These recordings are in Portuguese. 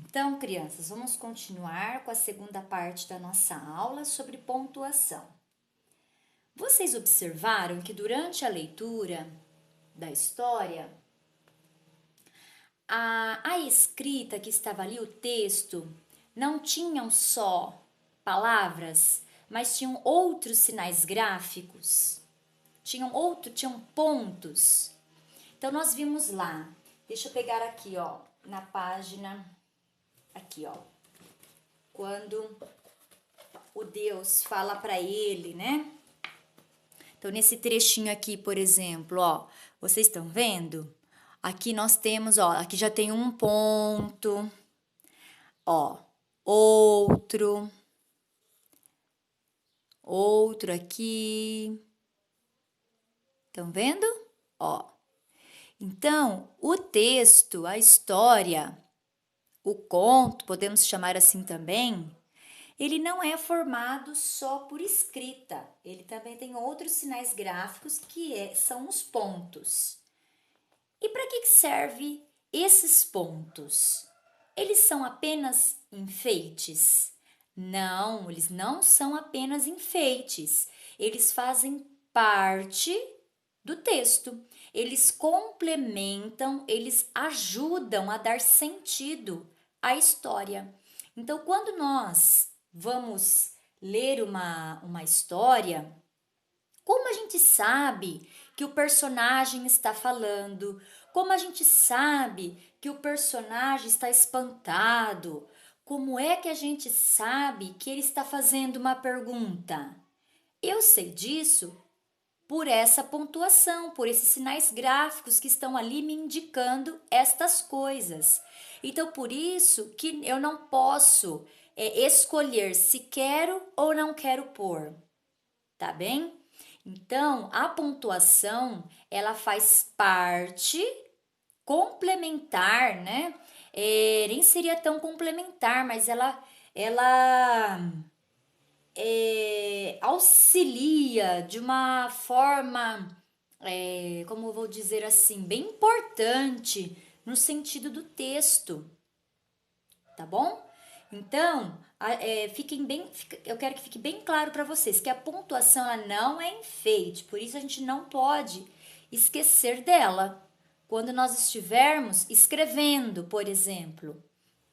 Então, crianças, vamos continuar com a segunda parte da nossa aula sobre pontuação. Vocês observaram que durante a leitura da história, a escrita que estava ali, o texto, não tinham só palavras, mas tinham outros sinais gráficos, tinham pontos. Então, nós vimos lá, deixa eu pegar aqui, ó, na página, aqui, ó, quando o Deus fala para ele, né? Então, nesse trechinho aqui, por exemplo, ó, vocês estão vendo? Aqui nós temos, ó, aqui já tem um ponto, ó, outro aqui. Estão vendo? Ó. Então, o texto, a história, o conto, podemos chamar assim também, ele não é formado só por escrita, ele também tem outros sinais gráficos são os pontos. E para que serve esses pontos? Eles são apenas enfeites? Não, eles não são apenas enfeites, eles fazem parte do texto. Eles complementam, eles ajudam a dar sentido à história. Então, quando nós vamos ler uma história, como a gente sabe que o personagem está falando? Como a gente sabe que o personagem está espantado? Como é que a gente sabe que ele está fazendo uma pergunta? Eu sei disso por essa pontuação, por esses sinais gráficos que estão ali me indicando estas coisas. Então, por isso que eu não posso escolher se quero ou não quero pôr, tá bem? Então, a pontuação, ela faz parte complementar, né? Nem seria tão complementar, mas ela auxilia de uma forma, como eu vou dizer assim, bem importante no sentido do texto, tá bom? Então, eu quero que fique bem claro para vocês que a pontuação ela não é enfeite, por isso a gente não pode esquecer dela quando nós estivermos escrevendo, por exemplo,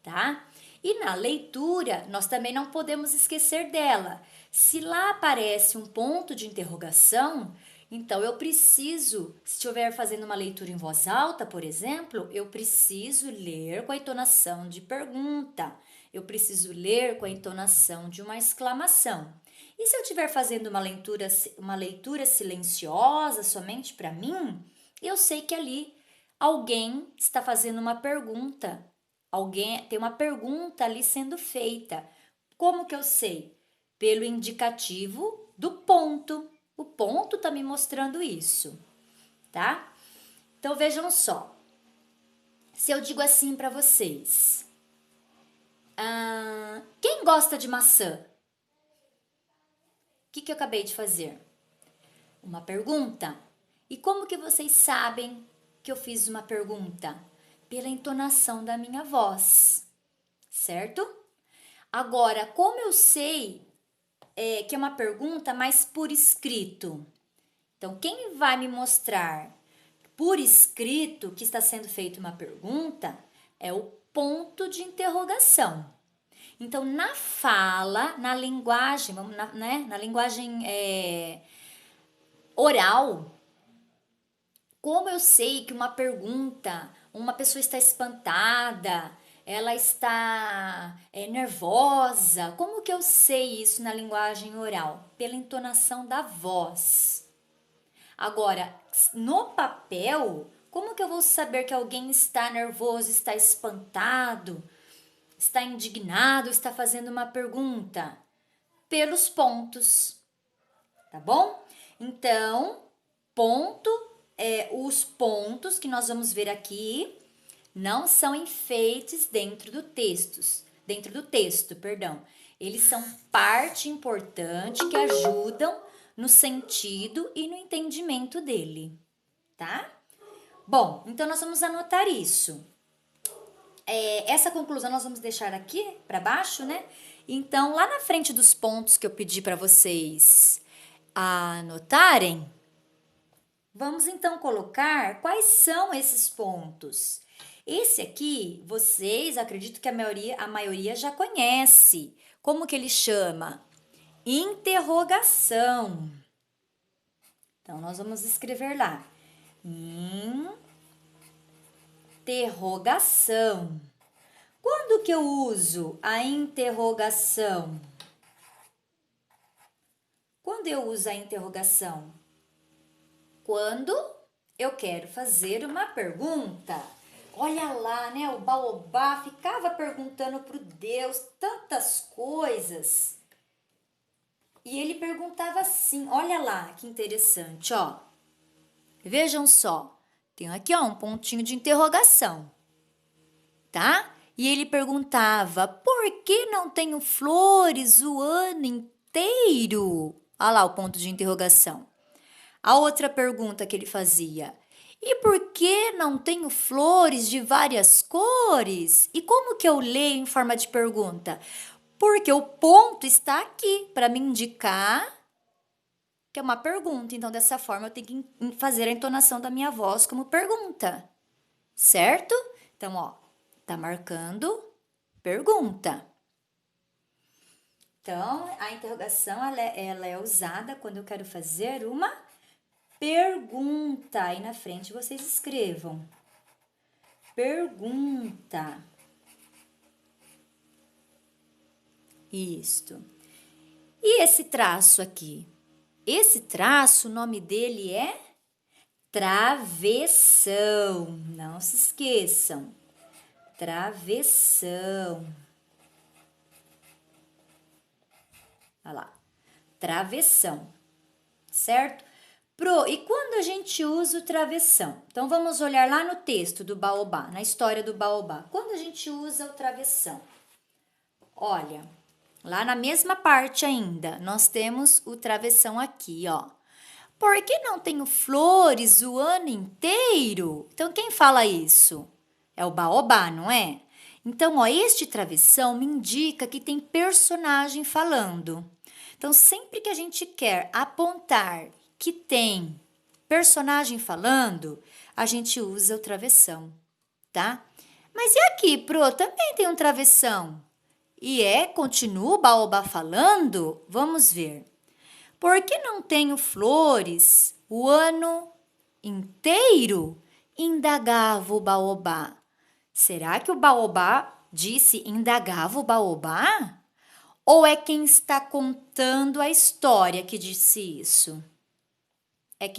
tá? E na leitura, nós também não podemos esquecer dela. Se lá aparece um ponto de interrogação, então eu preciso, se estiver fazendo uma leitura em voz alta, por exemplo, eu preciso ler com a entonação de pergunta. Eu preciso ler com a entonação de uma exclamação. E se eu estiver fazendo uma leitura silenciosa somente para mim, eu sei que ali alguém está fazendo uma pergunta. Alguém tem uma pergunta ali sendo feita. Como que eu sei? Pelo indicativo do ponto. O ponto está me mostrando isso, tá? Então vejam só. Se eu digo assim para vocês, quem gosta de maçã? O que eu acabei de fazer? Uma pergunta. E como que vocês sabem que eu fiz uma pergunta? Pela entonação da minha voz, certo? Agora, como eu sei que é uma pergunta, mas por escrito? Então, quem vai me mostrar por escrito que está sendo feita uma pergunta é o ponto de interrogação. Então, na fala, na linguagem, na linguagem oral, como eu sei que uma pergunta, uma pessoa está espantada, ela está nervosa, como que eu sei isso na linguagem oral? Pela entonação da voz. Agora, no papel, como que eu vou saber que alguém está nervoso, está espantado, está indignado, está fazendo uma pergunta? Pelos pontos, tá bom? Então, os pontos que nós vamos ver aqui não são enfeites dentro do texto, perdão. Eles são parte importante que ajudam no sentido e no entendimento dele, tá? Bom, então nós vamos anotar isso. essa conclusão nós vamos deixar aqui para baixo, né? Então, lá na frente dos pontos que eu pedi para vocês anotarem, vamos então colocar quais são esses pontos. Esse aqui, vocês, acredito que a maioria já conhece. Como que ele chama? Interrogação. Então, nós vamos escrever lá. Interrogação. Quando que eu uso a interrogação? Quando eu uso a interrogação? Quando eu quero fazer uma pergunta. Olha lá, né? O baobá ficava perguntando para o Deus tantas coisas. E ele perguntava assim, olha lá, que interessante, ó. Vejam só, tenho aqui, ó, um pontinho de interrogação, tá? E ele perguntava, por que não tenho flores o ano inteiro? Olha lá o ponto de interrogação. A outra pergunta que ele fazia, e por que não tenho flores de várias cores? E como que eu leio em forma de pergunta? Porque o ponto está aqui para me indicar que é uma pergunta. Então, dessa forma, eu tenho que fazer a entonação da minha voz como pergunta, certo? Então, ó, tá marcando pergunta. Então, a interrogação, ela é usada quando eu quero fazer uma pergunta. Aí na frente vocês escrevam. Pergunta. Isto. E esse traço aqui? Esse traço, o nome dele é travessão. Não se esqueçam. Travessão. Olha lá. Travessão. Certo? E quando a gente usa o travessão? Então, vamos olhar lá no texto do baobá, na história do baobá. Quando a gente usa o travessão? Olha, lá na mesma parte ainda, nós temos o travessão aqui, ó. Por que não tenho flores o ano inteiro? Então, quem fala isso? É o baobá, não é? Então, ó, este travessão me indica que tem personagem falando. Então, sempre que a gente quer apontar que tem personagem falando, a gente usa o travessão, tá? Mas e aqui, Pro? Também tem um travessão. Continua o baobá falando? Vamos ver. Por que não tenho flores o ano inteiro? Indagava o baobá. Será que o baobá disse indagava o baobá? Ou é quem está contando a história que disse isso? É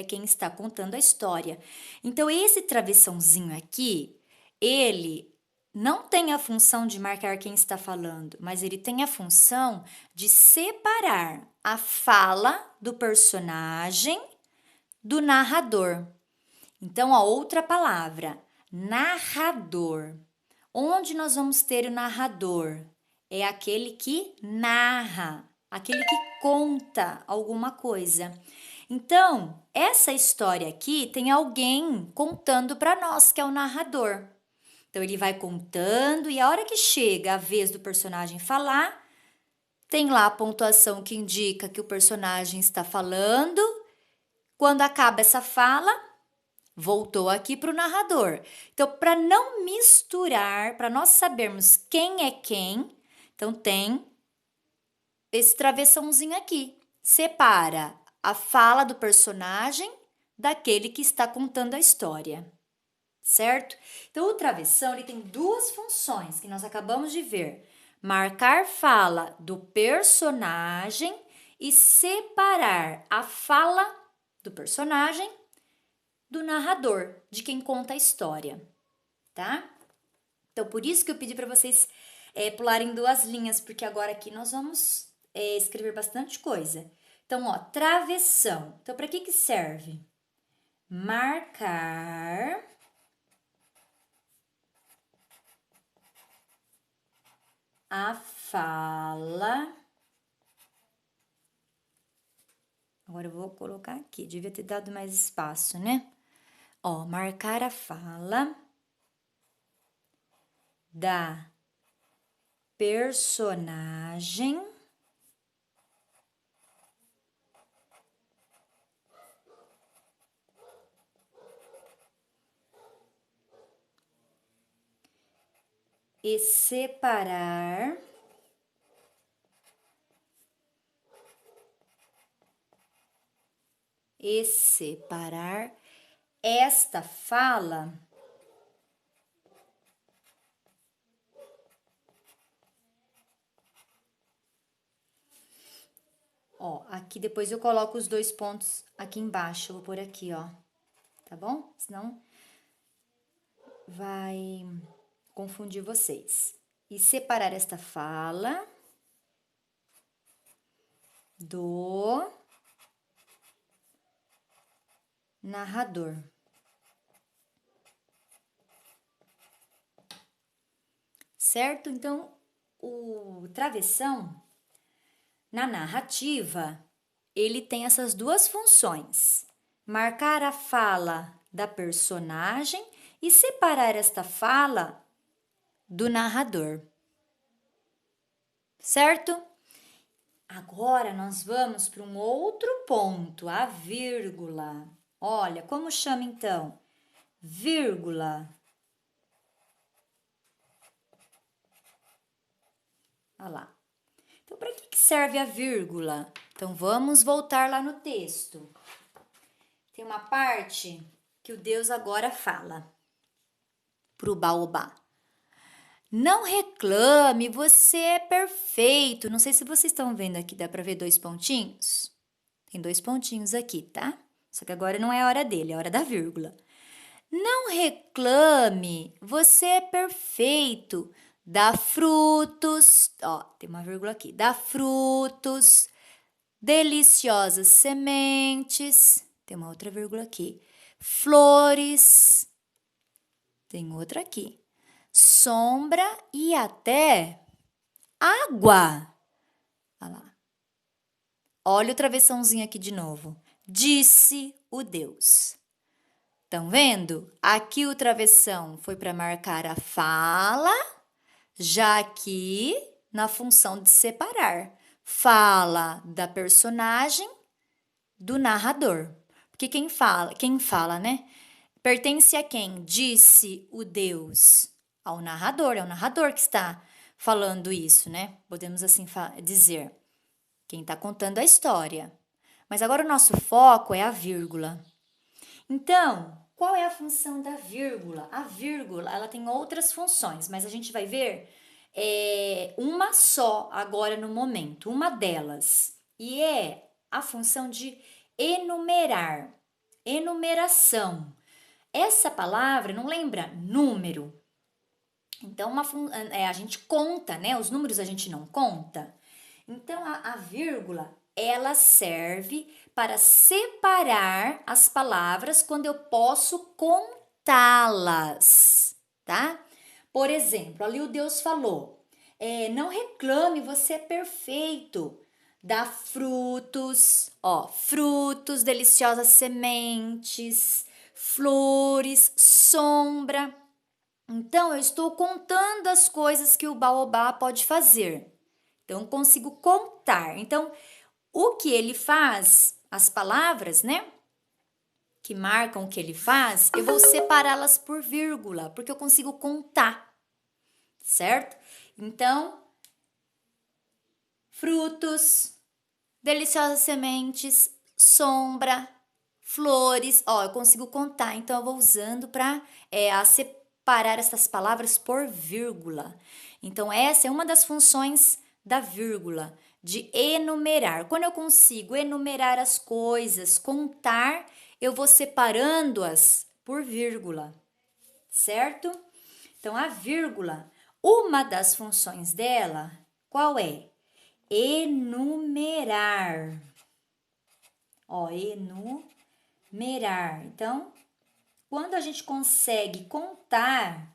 quem está contando a história. Então, esse travessãozinho aqui, ele não tem a função de marcar quem está falando, mas ele tem a função de separar a fala do personagem do narrador. Então, a outra palavra, narrador. Onde nós vamos ter o narrador? É aquele que narra, aquele que conta alguma coisa. Então, essa história aqui tem alguém contando para nós, que é o narrador. Então, ele vai contando e a hora que chega a vez do personagem falar, tem lá a pontuação que indica que o personagem está falando. Quando acaba essa fala, voltou aqui para o narrador. Então, para não misturar, para nós sabermos quem é quem, então tem esse travessãozinho aqui. Separa a fala do personagem daquele que está contando a história, certo? Então, o travessão ele tem duas funções que nós acabamos de ver: marcar fala do personagem e separar a fala do personagem do narrador, de quem conta a história, tá? Então, por isso que eu pedi para vocês pularem duas linhas, porque agora aqui nós vamos escrever bastante coisa. Então, ó, travessão. Então, para que serve? Marcar a fala. Agora eu vou colocar aqui, devia ter dado mais espaço, né? Ó, marcar a fala da personagem e separar esta fala ó, aqui depois eu coloco os 2 pontos aqui embaixo, eu vou pôr aqui, ó, tá bom? Senão vai confundir vocês. E separar esta fala do narrador. Certo? Então, o travessão, na narrativa, ele tem essas duas funções: marcar a fala da personagem e separar esta fala do narrador. Certo? Agora nós vamos para um outro ponto, a vírgula. Olha, como chama então? Vírgula. Olha lá. Então, para que serve a vírgula? Então, vamos voltar lá no texto. Tem uma parte que o Deus agora fala para o baobá. Não reclame, você é perfeito. Não sei se vocês estão vendo aqui, dá para ver 2 pontinhos? Tem 2 pontinhos aqui, tá? Só que agora não é a hora dele, é a hora da vírgula. Não reclame, você é perfeito. Dá frutos, ó, tem uma vírgula aqui. Dá frutos, deliciosas sementes, tem uma outra vírgula aqui. Flores, tem outra aqui. Sombra e até água. Olha lá. Olha o travessãozinho aqui de novo. Disse o Deus. Estão vendo? Aqui o travessão foi para marcar a fala, já aqui na função de separar. Fala da personagem do narrador. Porque quem fala, né? Pertence a quem? Disse o Deus. Ao narrador, é o narrador que está falando isso, né? Podemos assim dizer. Quem está contando a história. Mas agora o nosso foco é a vírgula. Então, qual é a função da vírgula? A vírgula, ela tem outras funções, mas a gente vai ver uma só agora no momento, uma delas. E é a função de enumerar, enumeração. Essa palavra não lembra número? Então, a gente conta, né? Os números a gente não conta. Então, a vírgula, ela serve para separar as palavras quando eu posso contá-las, tá? Por exemplo, ali o Deus falou, não reclame, você é perfeito. Dá frutos, ó, frutos, deliciosas sementes, flores, sombra. Então, eu estou contando as coisas que o baobá pode fazer. Então, eu consigo contar. Então, o que ele faz, as palavras, né? Que marcam o que ele faz, eu vou separá-las por vírgula, porque eu consigo contar, certo? Então, frutos, deliciosas sementes, sombra, flores, ó, eu consigo contar. Então, eu vou usando para separar essas palavras por vírgula. Então, essa é uma das funções da vírgula, de enumerar. Quando eu consigo enumerar as coisas, contar, eu vou separando-as por vírgula, certo? Então, a vírgula, uma das funções dela, qual é? Enumerar. Ó, enumerar. Então, quando a gente consegue contar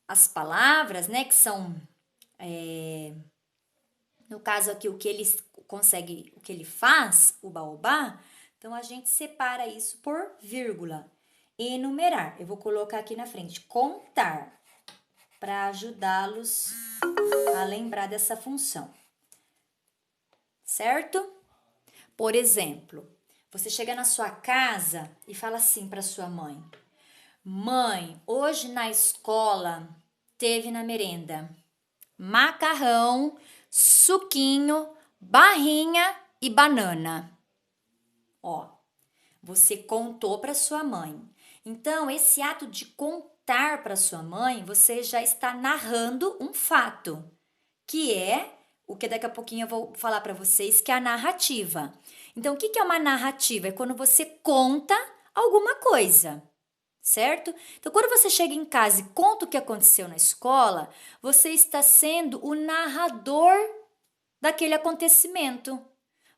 as palavras, né, que são, no caso aqui, o que ele consegue, o que ele faz, o baobá, então a gente separa isso por vírgula. Enumerar. Eu vou colocar aqui na frente, contar. para ajudá-los a lembrar dessa função, certo? Por exemplo, você chega na sua casa e fala assim para sua mãe: Mãe, hoje na escola teve na merenda macarrão, suquinho, barrinha e banana. Ó, você contou para sua mãe. Então, esse ato de contar para sua mãe, você já está narrando um fato, que é o que daqui a pouquinho eu vou falar para vocês, que é a narrativa. Então, o que é uma narrativa? É quando você conta alguma coisa, certo? Então, quando você chega em casa e conta o que aconteceu na escola, você está sendo o narrador daquele acontecimento.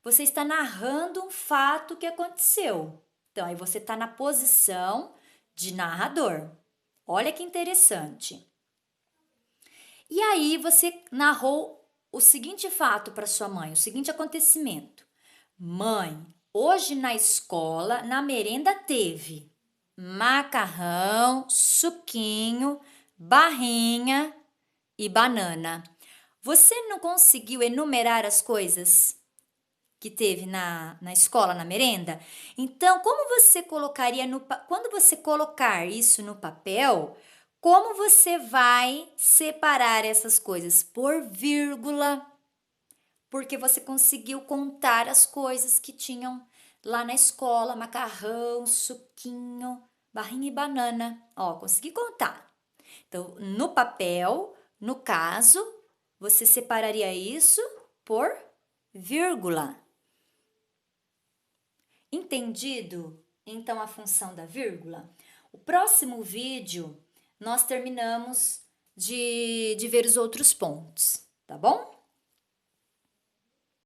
Você está narrando um fato que aconteceu. Então, aí você está na posição de narrador. Olha que interessante. E aí você narrou o seguinte fato para sua mãe, o seguinte acontecimento. Mãe, hoje na escola, na merenda teve macarrão, suquinho, barrinha e banana. Você não conseguiu enumerar as coisas que teve na escola, na merenda? Então, como você colocaria quando você colocar isso no papel, como você vai separar essas coisas? Por vírgula, porque você conseguiu contar as coisas que tinham lá na escola, macarrão, suquinho, barrinha e banana. Ó, consegui contar. Então, no papel, no caso, você separaria isso por vírgula. Entendido, então, a função da vírgula? O próximo vídeo, nós terminamos de ver os outros pontos, tá bom?